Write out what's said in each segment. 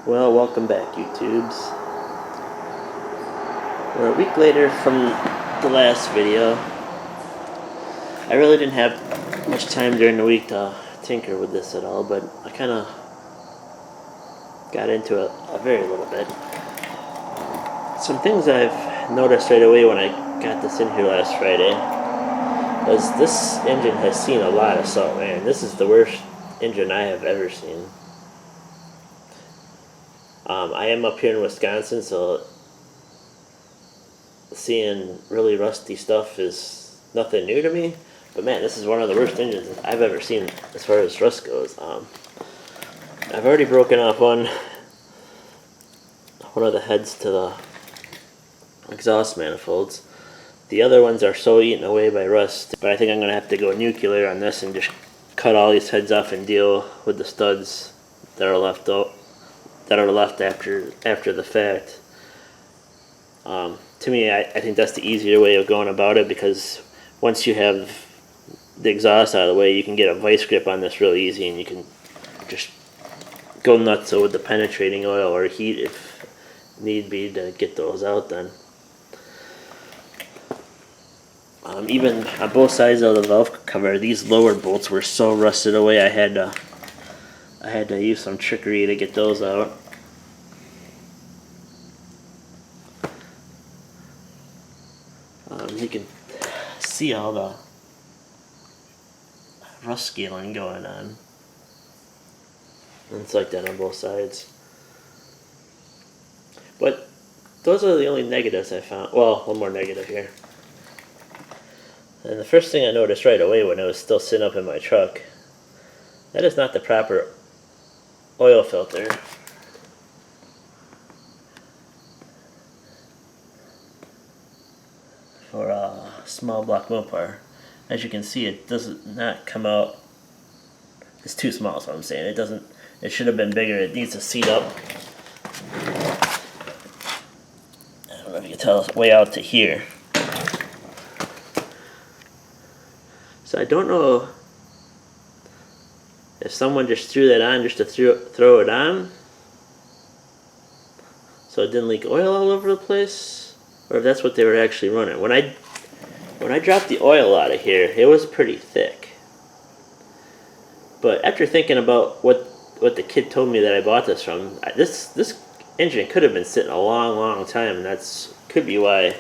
Well, welcome back, YouTubes. We're a week later from the last video. I really didn't have much time during the week to tinker with this at all, but I kind of got into it a very little bit. Some things I've noticed right away when I got this in here last Friday was this engine has seen a lot of salt, man. This is the worst engine I have ever seen. I am up here in Wisconsin, so seeing really rusty stuff is nothing new to me. But man, this is one of the worst engines I've ever seen as far as rust goes. I've already broken off one of the heads to the exhaust manifolds. The other ones are so eaten away by rust, but I think I'm going to have to go nuclear on this and just cut all these heads off and deal with the studs that are left out. That are left after the fact. To me, I think that's the easier way of going about it, because once you have the exhaust out of the way, you can get a vice grip on this real easy, and you can just go nuts with the penetrating oil or heat if need be to get those out then. Even on both sides of the valve cover, these lower bolts were so rusted away I had to use some trickery to get those out. You can see all the rust scaling going on. And it's like that on both sides. But those are the only negatives I found. Well, one more negative here. And the first thing I noticed right away when it was still sitting up in my truck, that is not the proper oil filter for a small block Mopar. As you can see, it does not come out. It's too small, is what I'm saying. It should have been bigger. It needs to seat up. I don't know if you can tell, it's way out to here. So I don't know if someone just threw that on just to throw it on, so it didn't leak oil all over the place, or if that's what they were actually running. When I dropped the oil out of here, it was pretty thick. But after thinking about what the kid told me that I bought this from, this engine could have been sitting a long time, and that's could be why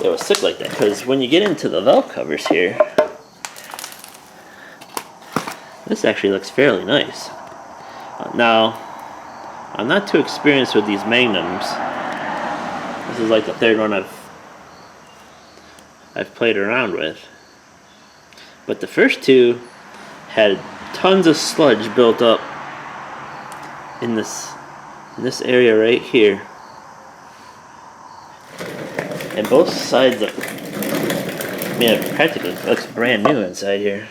it was thick like that. Because when you get into the valve covers here, this actually looks fairly nice. Now, I'm not too experienced with these magnums. This is like the third one I've played around with. But the first two had tons of sludge built up in this area right here. And both sides of, man, it practically looks brand new inside here.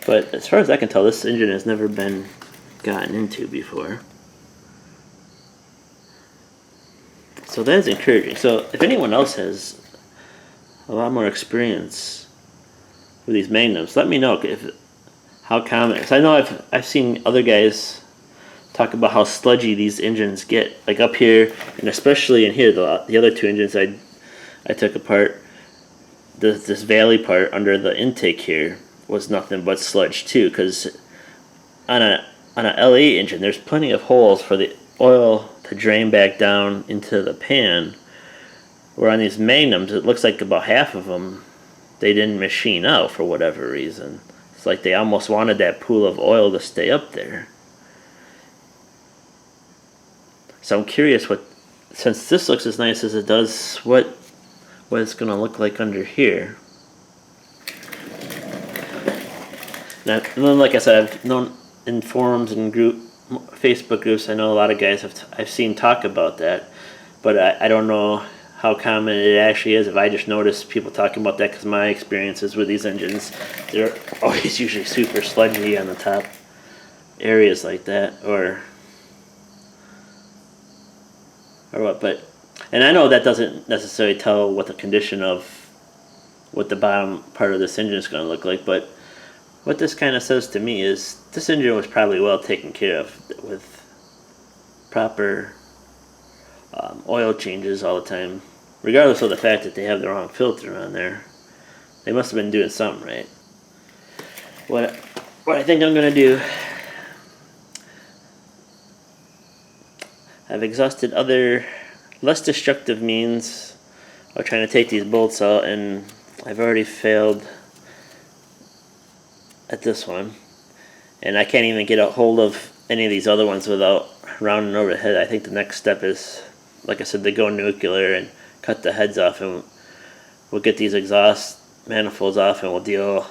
But as far as I can tell, this engine has never been gotten into before. So that is encouraging. So if anyone else has a lot more experience with these magnums, let me know how common. Because I know I've seen other guys talk about how sludgy these engines get, like up here, and especially in here. The other two engines I took apart, this valley part under the intake here was nothing but sludge too. Because on a LE engine, there's plenty of holes for the oil to drain back down into the pan, where on these magnums it looks like about half of them they didn't machine out for whatever reason. It's like they almost wanted that pool of oil to stay up there. So I'm curious, since this looks as nice as it does, what it's going to look like under here. Now, and then, like I said, I've known in forums and Facebook groups, I know a lot of guys I've seen talk about that, but I don't know how common it actually is. If I just notice people talking about that, because my experiences with these engines, they're always usually super sludgy on the top areas like that, or what. But and I know that doesn't necessarily tell what the condition of what the bottom part of this engine is going to look like, but what this kind of says to me is this engine was probably well taken care of with proper oil changes all the time, regardless of the fact that they have the wrong filter on there. They must have been doing something right. What I think I'm going to do, I've exhausted other less destructive means of trying to take these bolts out, and I've already failed at this one. And I can't even get a hold of any of these other ones without rounding over the head. I think the next step is, like I said, to go nuclear and cut the heads off, and we'll get these exhaust manifolds off, and we'll deal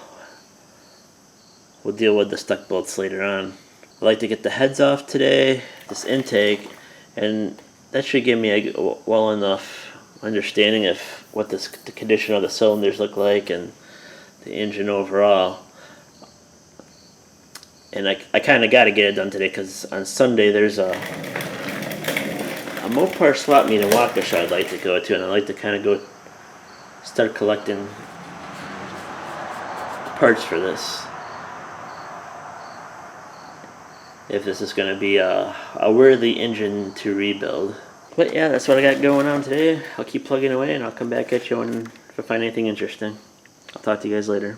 with the stuck bolts later on. I'd like to get the heads off today, this intake, and that should give me a well enough understanding of what the condition of the cylinders look like and the engine overall. And I kind of got to get it done today because on Sunday there's a Mopar swap meet in Waukesha I'd like to go to, and I'd like to kind of go start collecting parts for this. If this is going to be a worthy engine to rebuild. But yeah, that's what I got going on today. I'll keep plugging away and I'll come back at you if I find anything interesting. I'll talk to you guys later.